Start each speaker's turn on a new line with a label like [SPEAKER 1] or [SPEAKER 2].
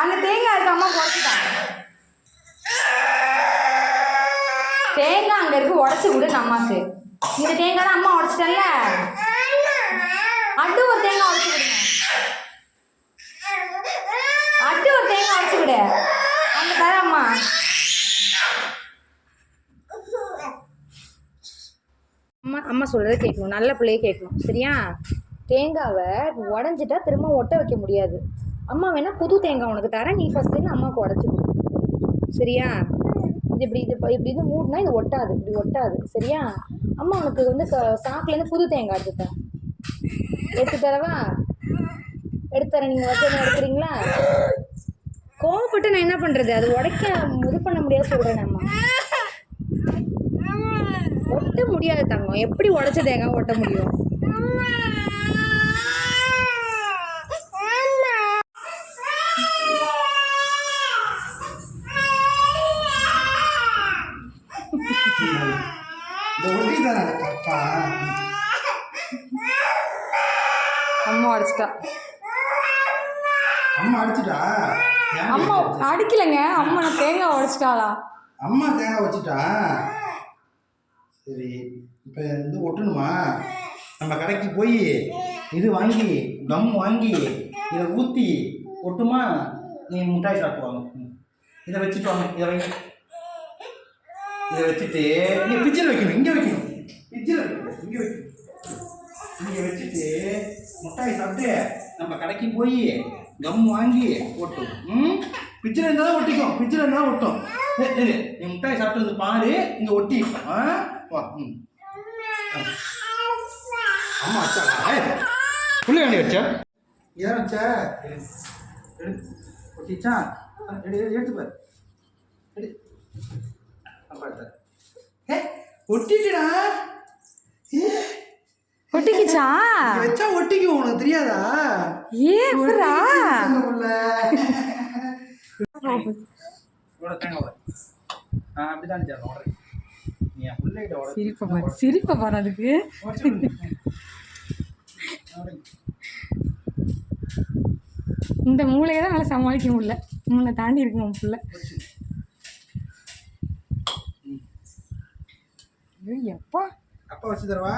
[SPEAKER 1] அந்த தேங்காய் இருக்கு அம்மா உடச்சிட்டாங்க. தேங்காய் அங்கே இருக்கு, உடச்சி விடு அம்மாக்கு. இந்த தேங்காய் தான் அம்மா உடச்சிட்டல. அட்டு ஒரு தேங்காய் உடச்சி விடுங்க. அட்டு ஒரு தேங்காய் உடச்சி விடு. அங்கே தர அம்மா. அம்மா அம்மா சொல்கிறத கேட்கணும், நல்ல பிள்ளையே கேட்கணும் சரியா? தேங்காவை உடஞ்சிட்டா திரும்ப ஒட்ட வைக்க முடியாது. அம்மா வேணால் புது தேங்காய் உனக்கு தரேன், நீ ஃபஸ்ட்டு அம்மாவுக்கு உடச்சி கொடு சரியா? இப்படி மூடினா இது ஒட்டாது, இப்படி ஒட்டாது சரியா? அம்மா உனக்கு வந்து சாக்குலேருந்து புது தேங்காய் எடுத்துத்தரேன். எடுத்து தரவா? எடுத்துத்தரேன். நீங்கள் வச்சு எடுக்கிறீங்களா? கோவப்பட்டு நான் என்ன பண்ணுறது? அது உடைக்க இது பண்ண முடியாது சொல்கிறேன். அம்மா ஒட்ட முடியாது தங்கம். எப்படி உடைச்ச தேங்காய் ஒட்ட முடியும்? அம்மா அடிச்சிட்டா.
[SPEAKER 2] அம்மா அடிச்சிட்டா?
[SPEAKER 1] அம்மா அடிக்கலைங்க, அம்மா தேங்காய் உடைச்சிட்டாளா?
[SPEAKER 2] அம்மா தேங்காய் வச்சுட்டா. சரி, இப்போ வந்து ஒட்டணுமா? நம்ம கடைக்கு போய் இது வாங்கி கம் வாங்கி இதை ஊற்றி ஒட்டுமா? நீ மிட்டாய் சாப்பிடுவாங்க. இதை வச்சுட்டு வாங்க. இதை வைங்க. இதை வச்சுட்டு நீ பிச்சில் வைக்கணும். இங்கே வைக்கணும். பிச்சில் வைக்கணும். இங்கே வைக்கணும். இங்கே வச்சுட்டு மிட்டாய் சாப்பிட்டு நம்ம கடைக்கு போய் கம் வாங்கி ஒட்டும். பிச்சில் இருந்தால் தான் ஒட்டிக்கும். பிச்சில் இருந்தால் ஒட்டும். சரி, நீ மிட்டாய் சாப்பிட்டு வந்து பாரு, இங்கே ஒட்டி. அம்மா வச்சா புள்ளி வேண்டி வச்சா? ஏன் வச்சா? ஒட்டிச்சா? எடுத்து பாரு. ஒட்டிட்டுடா.
[SPEAKER 1] ஒட்டிக்கிச்சா?
[SPEAKER 2] வச்சா ஒட்டிக்கும். உனக்கு தெரியாதா?
[SPEAKER 1] ஏப்ரா
[SPEAKER 2] அப்படிதான்
[SPEAKER 1] சிரிப்பை பாரு. அதுக்கு இந்த மூளையை தான் நல்லா சமாளிக்க முடியல. மூளை தாண்டி இருக்கு உன் பிள்ளை. எப்பா
[SPEAKER 2] அப்பா வச்சு தரவா?